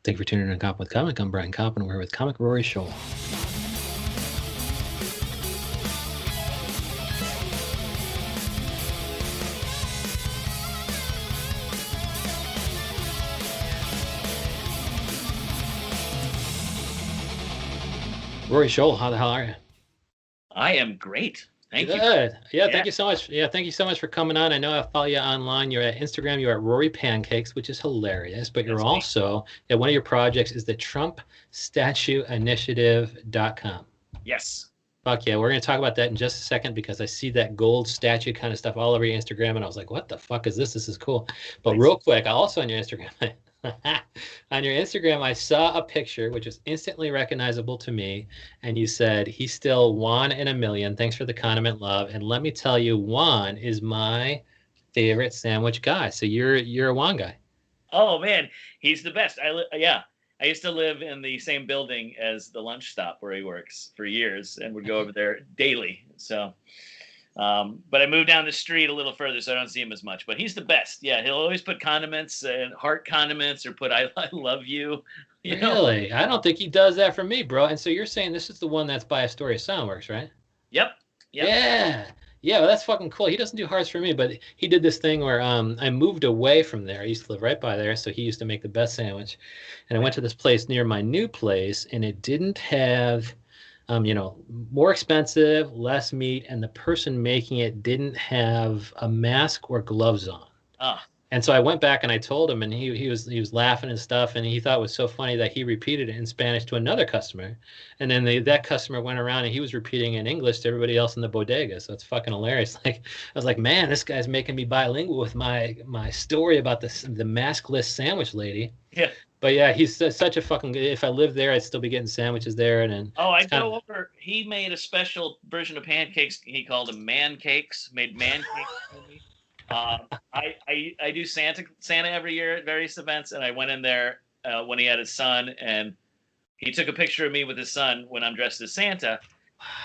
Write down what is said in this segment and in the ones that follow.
Thank you for tuning in to Koppen with Comic. I'm Brian Koppen. We're with comic Rory Scholl. Rory Scholl, how the hell are you? I am great. Thank you. Good. Yeah, thank you so much. Yeah, thank you so much for coming on. I know I follow you online. You're at Instagram. You're at Rory Pancakes, which is hilarious. But you're That's me. also, one of your projects is the Trump Statue Initiative.com. Yes. Fuck yeah, we're going to talk about that in just a second because I see that gold statue kind of stuff all over your Instagram, and I was like, what the fuck is this? This is cool. But Nice. real quick, also on your Instagram, on your Instagram, I saw a picture which was instantly recognizable to me, and you said, he's still one in a million. Thanks for the condiment, love. And let me tell you, Juan is my favorite sandwich guy. So you're a Juan guy. Oh man, he's the best. I used to live in the same building as the lunch stop where he works for years, and would go over there daily. So, but I moved down the street a little further, so I don't see him as much. But he's the best. Yeah, he'll always put condiments and heart condiments, or put I love you. You know. Really? I don't think he does that for me, bro. And so you're saying this is the one that's by Astoria Soundworks, right? Yep. Yeah. Yeah, well, that's fucking cool. He doesn't do hearts for me, but he did this thing where I moved away from there. I used to live right by there, so he used to make the best sandwich. And I went to this place near my new place, and it didn't have, more expensive, less meat, and the person making it didn't have a mask or gloves on. Ah. And so I went back and I told him, and he was laughing and stuff, and he thought it was so funny that he repeated it in Spanish to another customer, and then that customer went around and he was repeating in English to everybody else in the bodega. So it's fucking hilarious. Like I was like, man, this guy's making me bilingual with my story about the maskless sandwich lady. Yeah. But yeah, he's such a fucking. If I lived there, I'd still be getting sandwiches there. And then I'd go over. He made a special version of pancakes. He called them man cakes. Made man cakes for me. I do Santa every year at various events, and I went in there when he had his son, and he took a picture of me with his son when I'm dressed as Santa.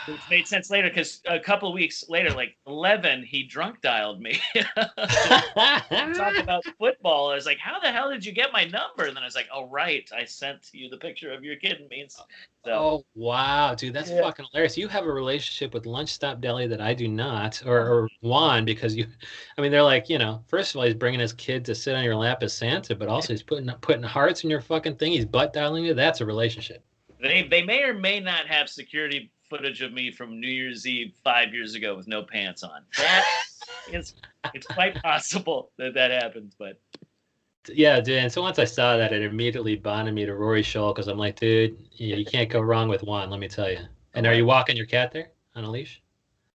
Which made sense later, because a couple of weeks later, like 11, he drunk dialed me. Talk about football. I was like, how the hell did you get my number? And then I was like, oh, right. I sent you the picture of your kid. So, oh, wow, dude. That's fucking hilarious. You have a relationship with Lunch Stop Deli that I do not, or Juan, because they're like, first of all, he's bringing his kid to sit on your lap as Santa, but also he's putting hearts in your fucking thing. He's butt dialing you. That's a relationship. They may or may not have security footage of me from New Year's Eve 5 years ago with no pants on. It's quite possible that happens, but yeah, dude. And so once I saw that, it immediately bonded me to Rory Scholl, because I'm like, dude, you can't go wrong with Juan, let me tell you. And are you walking your cat there on a leash?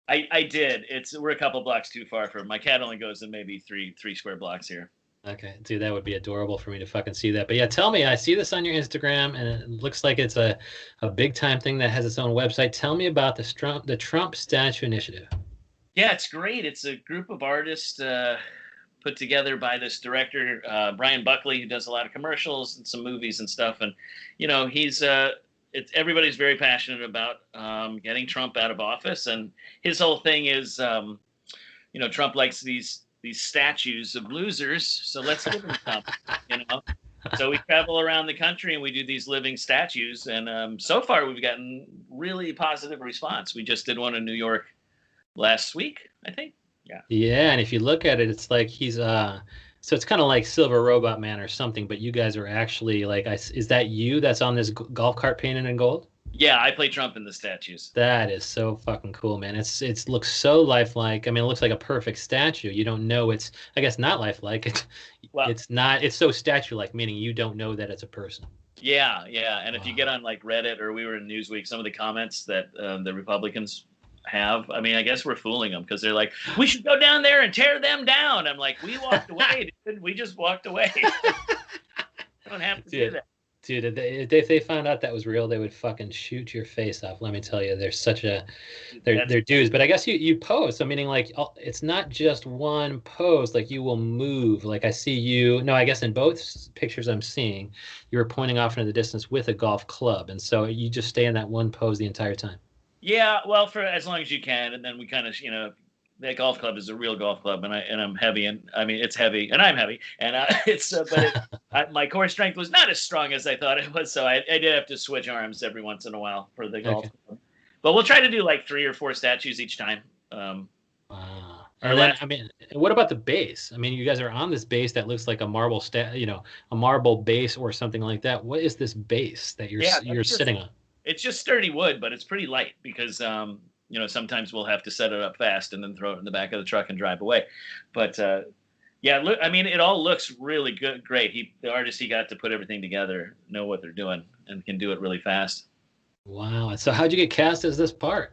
I did. We're a couple blocks too far from my cat. Only goes in maybe three square blocks here. Okay, dude, that would be adorable for me to fucking see that. But yeah, tell me, I see this on your Instagram, and it looks like it's a big time thing that has its own website. Tell me about the Trump Statue Initiative. Yeah, it's great. It's a group of artists put together by this director, Brian Buckley, who does a lot of commercials and some movies and stuff. And, everybody's very passionate about getting Trump out of office. And his whole thing is, Trump likes these statues of losers, so let's give them some, So we travel around the country and we do these living statues, and so far we've gotten really positive response. We just did one in New York last week, I think. Yeah, and if you look at it, it's like he's so it's kind of like Silver Robot Man or something, but you guys are actually like, is that you that's on this golf cart painted in gold? Yeah, I play Trump in the statues. That is so fucking cool, man. It looks so lifelike. I mean, it looks like a perfect statue. You don't know it's, I guess, not lifelike. It's not. It's so statue-like, meaning you don't know that it's a person. Yeah. And if you get on like Reddit, or we were in Newsweek, some of the comments that the Republicans have, I mean, I guess we're fooling them, because they're like, we should go down there and tear them down. I'm like, we walked away, dude. We just walked away. Don't have to do that. Dude, if they found out that was real, they would fucking shoot your face off. Let me tell you, they're dudes. But I guess you pose. So meaning like, it's not just one pose. Like you will move. Like I see you. No, I guess in both pictures I'm seeing, you were pointing off into the distance with a golf club, and so you just stay in that one pose the entire time. Yeah, well, for as long as you can, and then we kind of that golf club is a real golf club, and I'm heavy, and I mean it's heavy, and I'm heavy, and my core strength was not as strong as I thought it was, so I did have to switch arms every once in a while for the golf club. But we'll try to do like 3 or 4 statues each time. Wow. And then, I mean, what about the base? I mean, you guys are on this base that looks like a marble a marble base or something like that. What is this base that you're sitting on? It's just sturdy wood, but it's pretty light because sometimes we'll have to set it up fast and then throw it in the back of the truck and drive away. But yeah, look, I mean, it all looks really good, great. The artist he got to put everything together know what they're doing and can do it really fast. Wow. So how'd you get cast as this part?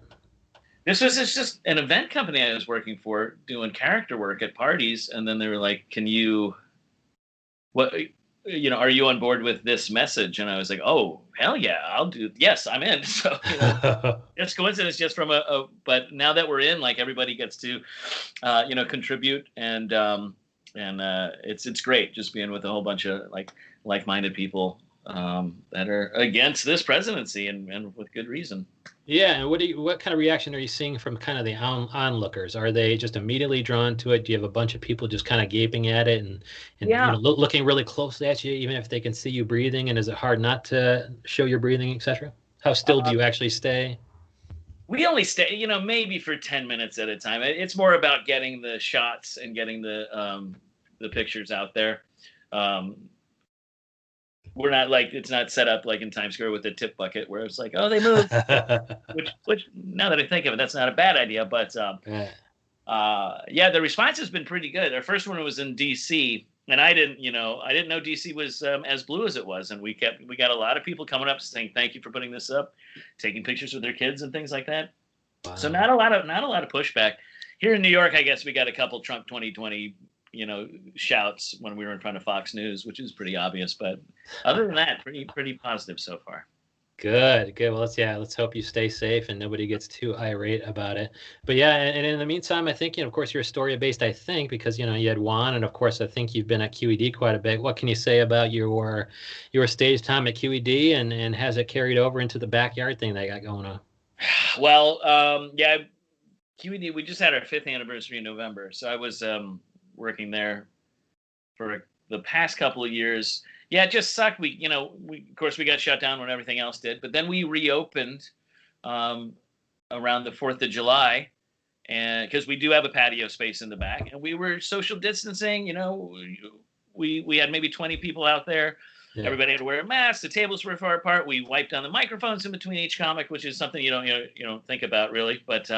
This was just an event company I was working for doing character work at parties. And then they were like, are you on board with this message? And I was like, oh, hell yeah, yes, I'm in. So, it's coincidence just from but now that we're in, like everybody gets to, contribute and it's great just being with a whole bunch of like-minded people that are against this presidency and with good reason. Yeah, and what kind of reaction are you seeing from kind of the onlookers? Are they just immediately drawn to it? Do you have a bunch of people just kind of gaping at it and looking really closely at you, even if they can see you breathing? And is it hard not to show your breathing, etc.? How still do you actually stay? We only stay, maybe for 10 minutes at a time. It's more about getting the shots and getting the pictures out there. We're not it's not set up like in Times Square with a tip bucket where it's like, oh, they moved. which now that I think of it, that's not a bad idea. But the response has been pretty good. Our first one was in DC, and I didn't know DC was as blue as it was, and we got a lot of people coming up saying thank you for putting this up, taking pictures with their kids and things like that. Wow. So not a lot of pushback. Here in New York, I guess we got a couple Trump 2020 shouts when we were in front of Fox News, which is pretty obvious. But other than that, pretty positive so far. Good. Well, let's hope you stay safe and nobody gets too irate about it. But yeah, and in the meantime, I think, of course, you're Astoria-based, I think, because, you had Juan, and of course, I think you've been at QED quite a bit. What can you say about your stage time at QED, and has it carried over into the backyard thing they got going on? Well, QED, we just had our 5th anniversary in November, so I was working there for the past couple of years. Yeah, it just sucked. We of course we got shut down when everything else did, but then we reopened around the 4th of July, and because we do have a patio space in the back, and we were social distancing. We had maybe 20 people out there. Yeah. Everybody had to wear a mask. The tables were far apart. We wiped down the microphones in between each comic, which is something you don't think about really, but.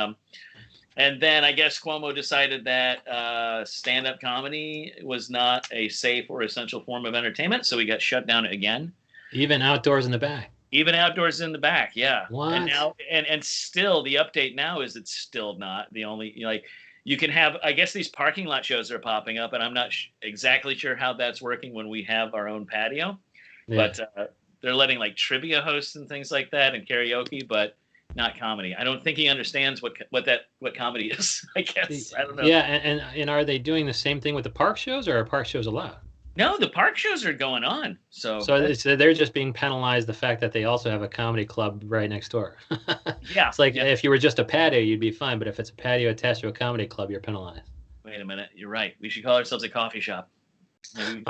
And then I guess Cuomo decided that stand-up comedy was not a safe or essential form of entertainment, so we got shut down again. Even outdoors in the back. Even outdoors in the back, yeah. What? And now, and still, the update now is it's still not the only you can have. I guess these parking lot shows are popping up, and I'm not exactly sure how that's working when we have our own patio, but they're letting trivia hosts and things like that and karaoke, but. Not comedy. I don't think he understands what comedy is. I guess I don't know. Yeah, and are they doing the same thing with the park shows, or are park shows allowed? No, the park shows are going on. So they're just being penalized the fact that they also have a comedy club right next door. Yeah, it's like if you were just a patio, you'd be fine, but if it's a patio attached to a comedy club, you're penalized. Wait a minute, you're right. We should call ourselves a coffee shop. Maybe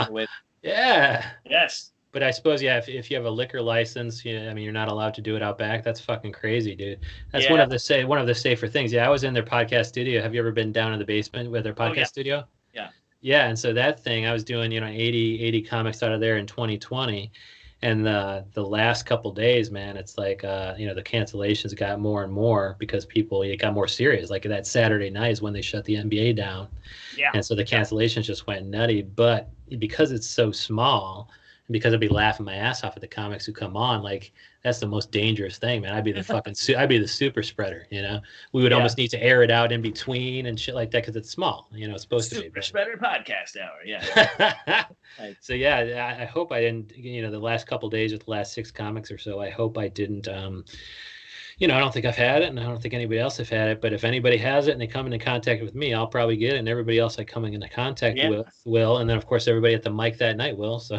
yeah. Yes. But I suppose, if you have a liquor license, you're not allowed to do it out back. That's fucking crazy, dude. That's one of the safer things. Yeah, I was in their podcast studio. Have you ever been down in the basement with their podcast studio? Yeah. Yeah, and so that thing, I was doing, 80 comics out of there in 2020. And the last couple days, man, it's like, the cancellations got more and more because it got more serious. Like that Saturday night is when they shut the NBA down. Yeah. And so the cancellations just went nutty. But because it's so small, because I'd be laughing my ass off at the comics who come on, that's the most dangerous thing, man. I'd be the I'd be the super spreader, We would almost need to air it out in between and shit like that because it's small, it's supposed to be. Super spreader podcast hour, yeah. So yeah, I hope I didn't, the last couple of days with the last 6 comics or so, I hope I didn't, I don't think I've had it, and I don't think anybody else have had it. But if anybody has it and they come into contact with me, I'll probably get it, and everybody else I come into contact Yeah, with will, and then of course everybody at the mic that night will. So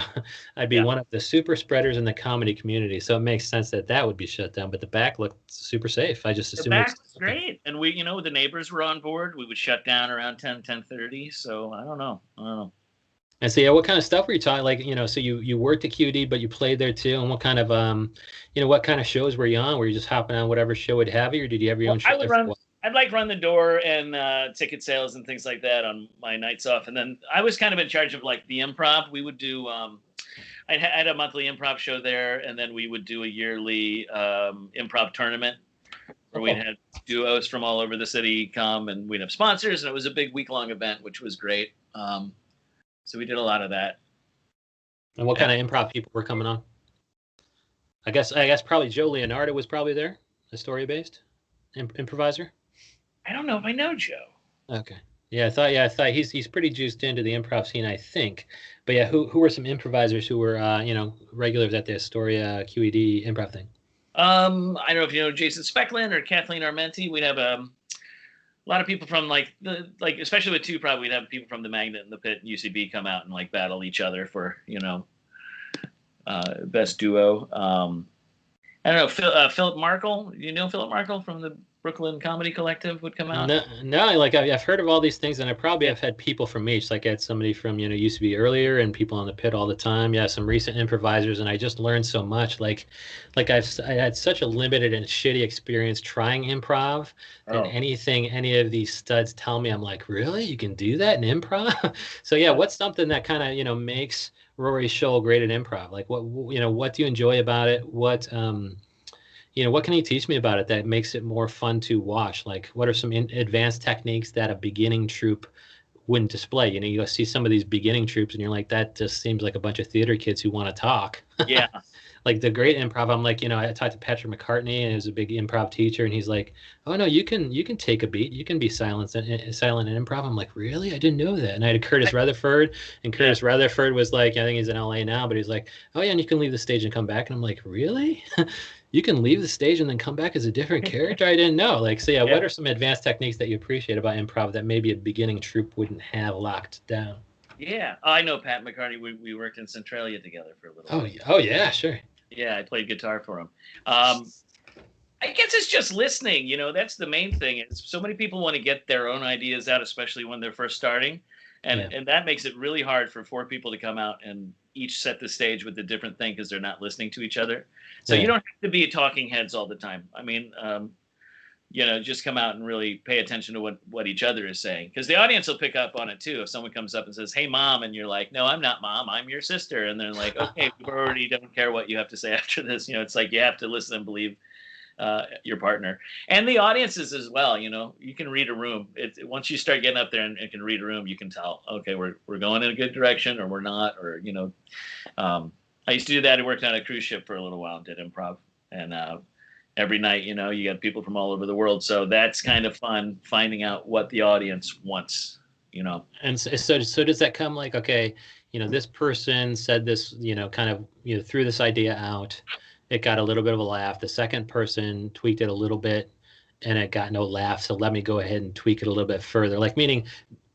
I'd be yeah. one of the super spreaders in the comedy community. So it makes sense that that would be shut down. But the back looked super safe. I just The assumed it back was was open. great, and the neighbors were on board. We would shut down around 10:30. So I don't know. I don't know. And so yeah, what kind of stuff were you talking? Like, so you worked at QD, but you played there too. And what kind of what kind of shows were you on? Were you just hopping on whatever show would have you, or did you have your Well, own show there for a while? I'd like run the door and ticket sales and things like that on my nights off. And then I was kind of in charge of like the improv. We would do, I had a monthly improv show there, and then we would do a yearly improv tournament where we'd Oh. have duos from all over the city come, and we'd have sponsors, and it was a big week-long event, which was great. So we did a lot of that. And what And kind of improv people were coming on? I guess probably Joe Leonardo was probably there, Astoria based improviser. I don't know if I know Joe. Okay. Yeah, I thought he's pretty juiced into the improv scene, I think. But yeah, who were some improvisers who were regulars at the Astoria QED improv thing? I don't know if you know Jason Specklin or Kathleen Armenti. We'd have a lot of people from especially with two prov, we'd have people from the Magnet and the Pit and UCB come out and like battle each other for best duo. I don't know, Philip Markle. You know Philip Markle from the Brooklyn Comedy Collective would come out. No, no, like I've heard of all these things, and I probably have had people from each. Like I had somebody from used to be earlier, and people on the Pit all the time. Yeah, some recent improvisers, and I just learned so much. I had such a limited and shitty experience trying improv, and Oh, anything any of these studs tell me, I'm like, really, you can do that in improv? So yeah, what's something that kind of makes Rory Scholl great at improv? Like what do you enjoy about it? What can you teach me about it that makes it more fun to watch? Like, what are some advanced techniques that a beginning troupe wouldn't display? You see some of these beginning troupes, and you're like, that just seems like a bunch of theater kids who want to talk. yeah. Like the great improv, I'm like, I talked to Patrick McCartney, and he was a big improv teacher, and he's like, oh no, you can take a beat, you can be silent in improv. I'm like, really? I didn't know that. And I had Curtis Rutherford, and Yeah. Curtis Rutherford was like, I think he's in LA now, but he's like, oh yeah, and you can leave the stage and come back. And I'm like, really? You can leave the stage and then come back as a different character? I didn't know. Like, so yeah, Yeah. what are some advanced techniques that you appreciate about improv that maybe a beginning troupe wouldn't have locked down? Yeah. I know Pat McCartney. We worked in Centralia together for a little Oh, while. oh yeah, sure. Yeah, I played guitar for him. I guess it's just listening. That's the main thing. It's so many people want to get their own ideas out, especially when they're first starting, and Yeah. and that makes it really hard for four people to come out and each set the stage with a different thing because they're not listening to each other. So you Yeah. don't have to be talking heads all the time. I mean, just come out and really pay attention to what each other is saying, because the audience will pick up on it too. If someone comes up and says, "Hey, mom," and you're like, "No, I'm not mom. I'm your sister," and they're like, "Okay, we already don't care what you have to say after this." It's like you have to listen and believe your partner and the audiences as well. You can read a room. Once you start getting up there and can read a room, you can tell, okay, we're going in a good direction or we're not. Or I used to do that. I worked on a cruise ship for a little while and did improv, and every night, you got people from all over the world. So that's kind of fun, finding out what the audience wants. And so does that come like, okay, this person said this, kind of, threw this idea out. It got a little bit of a laugh. The second person tweaked it a little bit and it got no laugh. So let me go ahead and tweak it a little bit further. Like meaning,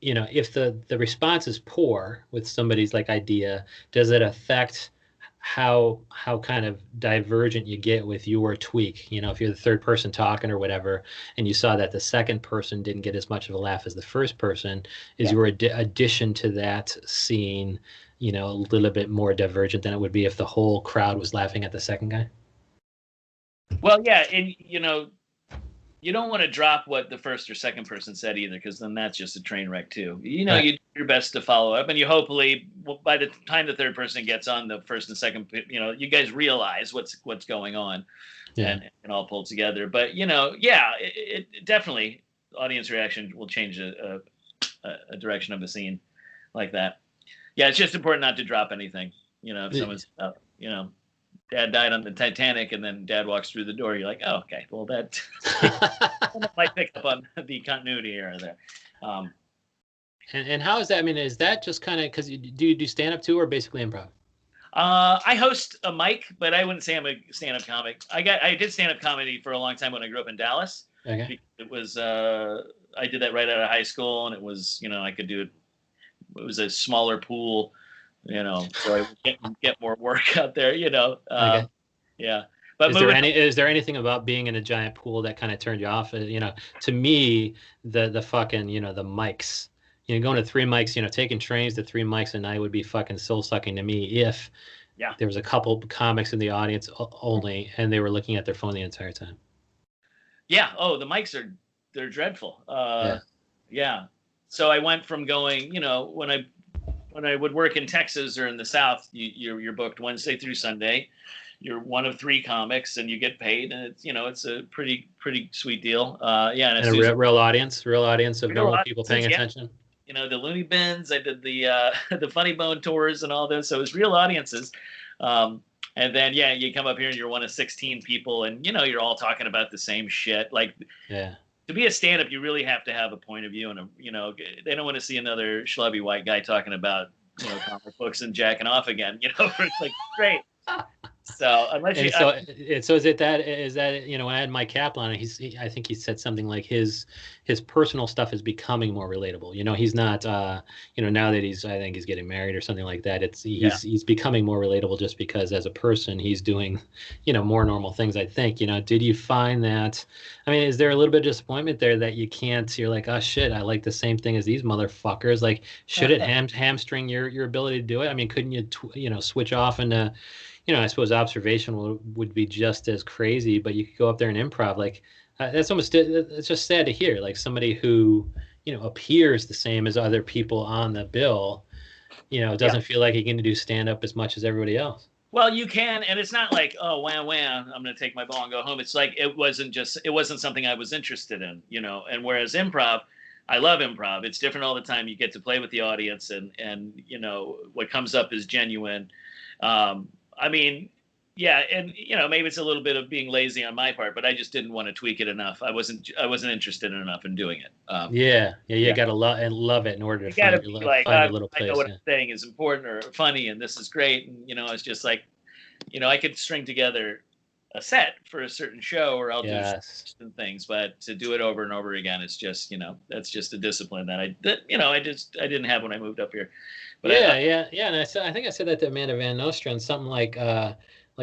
if the response is poor with somebody's like idea, does it affect how kind of divergent you get with your tweak? If you're the third person talking or whatever, and you saw that the second person didn't get as much of a laugh as the first person, is Yeah. your addition to that scene, a little bit more divergent than it would be if the whole crowd was laughing at the second guy? Well, yeah, and you don't want to drop what the first or second person said either, because then that's just a train wreck too. Right. You do your best to follow up, and you hopefully, by the time the third person gets on, the first and second, you guys realize what's going on, Yeah. and all pull together. But yeah, it definitely, audience reaction will change a direction of a scene like that. Yeah, it's just important not to drop anything. If someone's Dad died on the Titanic, and then Dad walks through the door, you're like, oh, okay, well, that might pick up on the continuity here or there. And how is that? I mean, is that just kind of because do you do stand up too, or basically improv? I host a mic, but I wouldn't say I'm a stand-up comic. I did stand-up comedy for a long time when I grew up in Dallas. Okay. It was I did that right out of high school, and it was I could do it. It was a smaller pool, so I would get more work out there. Okay. Yeah. But Is there anything about being in a giant pool that kind of turned you off? To me, the fucking, the mics, going to three mics, taking trains to three mics a night would be fucking soul sucking to me if yeah. there was a couple comics in the audience only and they were looking at their phone the entire time. Yeah. Oh, the mics they're dreadful. Yeah. Yeah. So I went from going, when I would work in Texas or in the South, you're booked Wednesday through Sunday. You're one of three comics, and you get paid, and it's a pretty sweet deal. Yeah, and a real audience of normal people paying attention. The Looney Bins. I did the the Funny Bone tours and all this, so it was real audiences. And then you come up here and you're one of 16 people, and you're all talking about the same shit. Like, yeah. To be a stand-up, you really have to have a point of view, and they don't want to see another schlubby white guy talking about comic books and jacking off again. It's like great. So unless you, so is that when I had Mike Kaplan, I think he said something like his personal stuff is becoming more relatable. He's not now that I think he's getting married or something like that. He's becoming more relatable just because as a person he's doing more normal things. I think did you find that? I mean, is there a little bit of disappointment there that you can't? You're like, oh shit, I like the same thing as these motherfuckers. Like, should it hamstring your ability to do it? I mean, couldn't you switch off into I suppose observation would be just as crazy, but you could go up there and improv. Like it's just sad to hear. Like somebody who appears the same as other people on the bill, doesn't feel like he can do stand up as much as everybody else. Well, you can, and it's not like, oh, wham, I'm going to take my ball and go home. It's like it wasn't something I was interested in, And whereas improv, I love improv. It's different all the time. You get to play with the audience, and what comes up is genuine. I mean, yeah, and maybe it's a little bit of being lazy on my part, but I just didn't want to tweak it enough. I wasn't interested enough in doing it. You gotta love it in order to find your little place. I know what I'm saying is important or funny, and this is great. And it's just like, I could string together a set for a certain show, or I'll do certain things, but to do it over and over again, it's just that's just a discipline that I didn't have when I moved up here. But and I think I said that to Amanda Van Nostrand, something like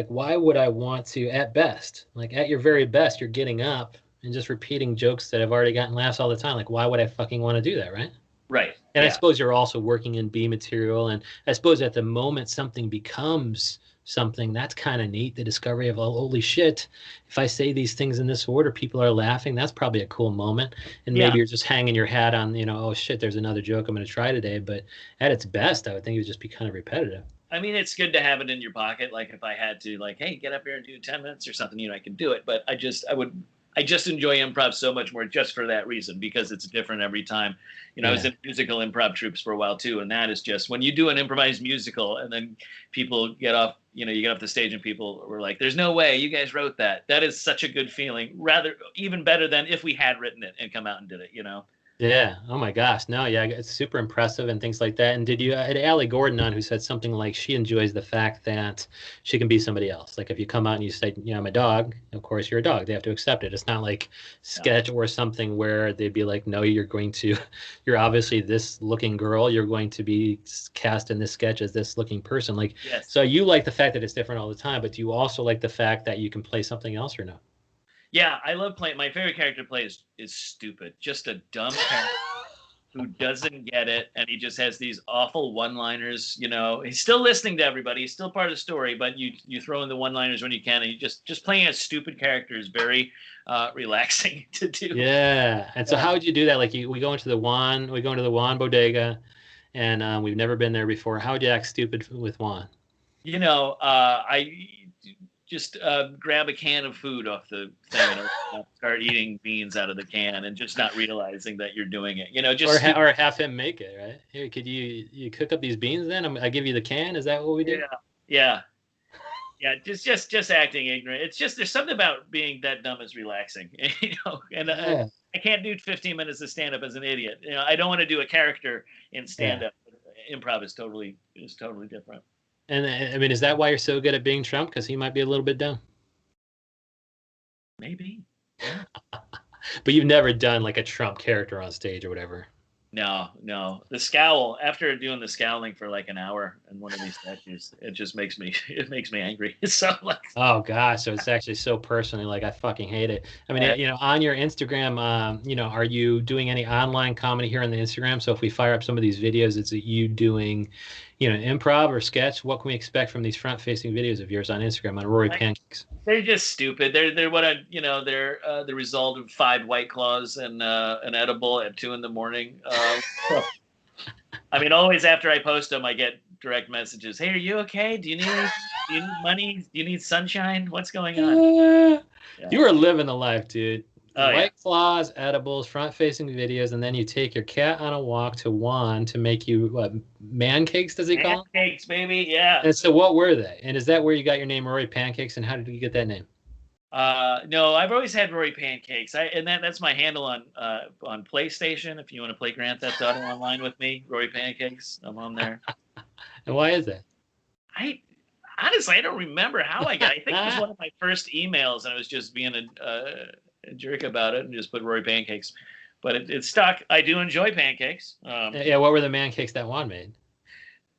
why would I want to, at best, like at your very best, you're getting up and just repeating jokes that have already gotten laughs all the time. Like, why would I fucking want to do that, right? Right. And I suppose you're also working in B material, and I suppose at the moment something becomes something, that's kind of neat. The discovery of, oh, holy shit, if I say these things in this order, people are laughing. That's probably a cool moment. And maybe you're just hanging your hat on, oh shit, there's another joke I'm going to try today. But at its best, I would think it would just be kind of repetitive. I mean, it's good to have it in your pocket. Like if I had to, like, hey, get up here and do 10 minutes or something, I can do it. But I just enjoy improv so much more just for that reason, because it's different every time. I was in musical improv troupes for a while too, and that is just when you do an improvised musical and then people get off, you get off the stage and people were like, "There's no way you guys wrote that." That is such a good feeling. Even better than if we had written it and come out and did it. Yeah. Oh my gosh. No, yeah, it's super impressive and things like that. And did you had Allie Gordon on, who said something like she enjoys the fact that she can be somebody else. Like if you come out and you say, I'm a dog, of course you're a dog. They have to accept it. It's not like sketch or something where they'd be like, no, you're obviously this looking girl. You're going to be cast in this sketch as this looking person. Like, yes. So you like the fact that it's different all the time, but do you also like the fact that you can play something else or no? Yeah, I love playing. My favorite character to play is stupid. Just a dumb character who doesn't get it, and he just has these awful one-liners. He's still listening to everybody. He's still part of the story, but you throw in the one-liners when you can, and you just playing a stupid character is very relaxing to do. Yeah, and so how would you do that? Like we go into the Juan bodega, and we've never been there before. How would you act stupid with Juan? I just grab a can of food off the thing and start eating beans out of the can and just not realizing that you're doing it. Or have him make it, right? Here, could you cook up these beans then? I give you the can. Is that what we do? Yeah. Just acting ignorant. It's just there's something about being that dumb is relaxing, And I can't do 15 minutes of stand up as an idiot. I don't want to do a character in stand up. Yeah. Improv is totally different. And I mean, is that why you're so good at being Trump? Because he might be a little bit dumb. Maybe. Yeah. But you've never done like a Trump character on stage or whatever. No, no. The scowl, after doing the scowling for like an hour in one of these statues, it just makes me it makes me angry. So like Oh gosh, so it's actually so personally like I fucking hate it. I mean, uh, on your Instagram, are you doing any online comedy here on the Instagram? So if we fire up some of these videos, is it you doing, improv or sketch? What can we expect from these front-facing videos of yours on Instagram on Rory like, Pancakes? they're just stupid. They're what I they're the result of 5 White Claws and an edible at 2 in the morning. So, I mean, always after I post them, I get direct messages. Hey, are you okay? Do you need money? Do you need sunshine? What's going on? Yeah. You are living the life, dude. Oh yeah. White claws, edibles, front-facing videos, and then you take your cat on a walk to Juan to make you what man cakes, does he call them? Pancakes, baby. Yeah. And so what were they? And is that where you got your name Rory Pancakes? And how did you get that name? No, I've always had Rory Pancakes. That's my handle on PlayStation. If you want to play Grand Theft Auto online with me, Rory Pancakes. I'm on there. And why is that? I honestly I don't remember how I got. I think it was one of my first emails, and I was just being a jerk about it and just put Rory Pancakes. But it stuck. I do enjoy pancakes. Yeah, what were the man cakes that Juan made?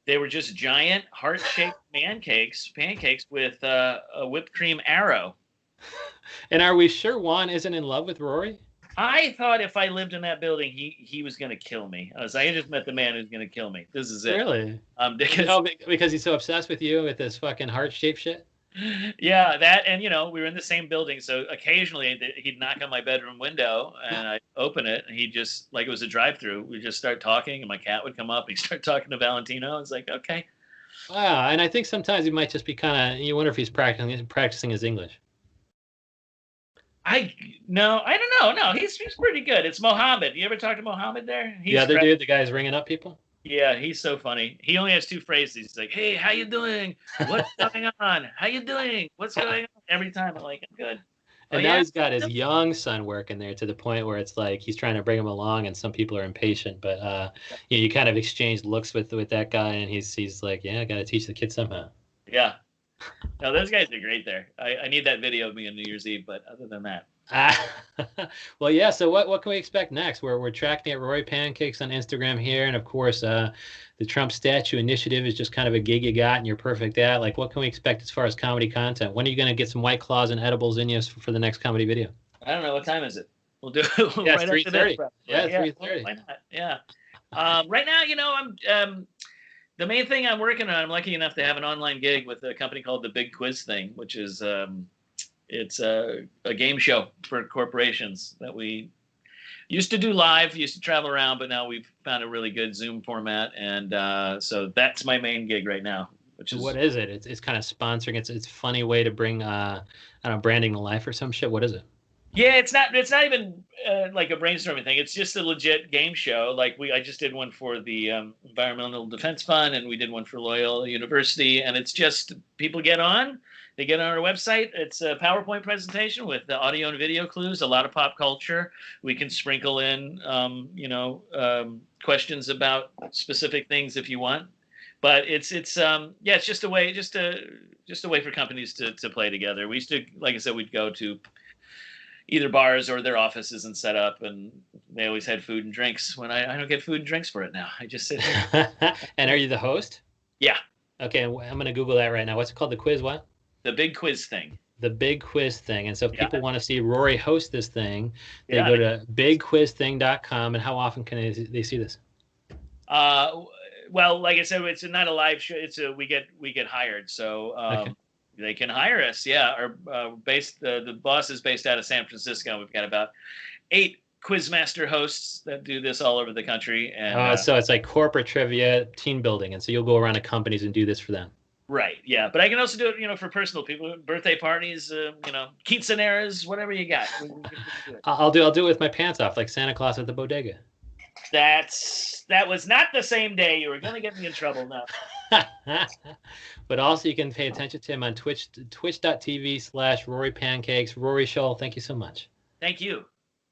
They were just giant heart-shaped pancakes with a whipped cream arrow. And are we sure Juan isn't in love with Rory? I thought if I lived in that building, he was going to kill me. I just met the man who's going to kill me. This is it. Really? Because he's so obsessed with you with this fucking heart-shaped shit? Yeah, that, and we were in the same building, so occasionally he'd knock on my bedroom window, and I'd open it, and he'd just, like it was a drive-through, we'd just start talking, and my cat would come up, and he'd start talking to Valentino. It's like, okay. Wow, and I think sometimes he might just be kind of, you wonder if he's practicing his English. No, I don't know. No, he's pretty good. It's Mohammed. You ever talk to Mohammed there? The other dude, the guy's ringing up people? Yeah, he's so funny. He only has 2 phrases. He's like, "Hey, how you doing? What's going on? How you doing? What's going on?" Every time I'm like, "I'm good." And now he's got his young son working there to the point where it's like he's trying to bring him along, and some people are impatient. But you kind of exchange looks with that guy, and he's like, "Yeah, I got to teach the kid somehow." Yeah. No, those guys are great there. I need that video of me on New Year's Eve, but other than that. Well, yeah. So what can we expect next? We're tracking at Rory Pancakes on Instagram here, and of course, the Trump Statue Initiative is just kind of a gig you got, and you're perfect at. Like, what can we expect as far as comedy content? When are you going to get some White Claws and edibles in you for the next comedy video? I don't know. What time is it? We'll do it yeah, right 3:30. Yeah, 3:30. Why not? Yeah. Right now, I'm the main thing I'm working on. I'm lucky enough to have an online gig with a company called The Big Quiz Thing, which is it's a game show for corporations that we used to do live, used to travel around, but now we've found a really good Zoom format, and so that's my main gig right now. Which is what is it? It's kind of sponsoring. It's a funny way to bring I don't know, branding to life or some shit. What is it? Yeah, it's not even like a brainstorming thing. It's just a legit game show. Like I just did one for the Environmental Defense Fund, and we did one for Loyola University, and it's just people get on. They get on our website. It's a PowerPoint presentation with the audio and video clues, a lot of pop culture. We can sprinkle in, questions about specific things if you want. But it's just a way for companies to play together. We used to, like I said, we'd go to either bars or their offices and set up, and they always had food and drinks. When I don't get food and drinks for it now, I just sit here. And are you the host? Yeah. Okay, I'm going to Google that right now. What's it called? The quiz what? The Big Quiz Thing. The Big Quiz Thing. And so if people want to see Rory host this thing, they Yeah. go to bigquizthing.com. And how often can they see this? Well, like I said, it's not a live show. We get hired, so Okay. they can hire us. Yeah, our the boss is based out of San Francisco. We've got about 8 Quizmaster hosts that do this all over the country. And so it's like corporate trivia, team building, and so you'll go around to companies and do this for them. Right. Yeah, but I can also do it, for personal people, birthday parties, quinceaneras, whatever you got. I'll do it with my pants off, like Santa Claus at the bodega. That was not the same day. You were going to get me in trouble now. But also you can pay attention to him on twitch.tv/Rory Pancakes. Rory Scholl, thank you so much. Thank you.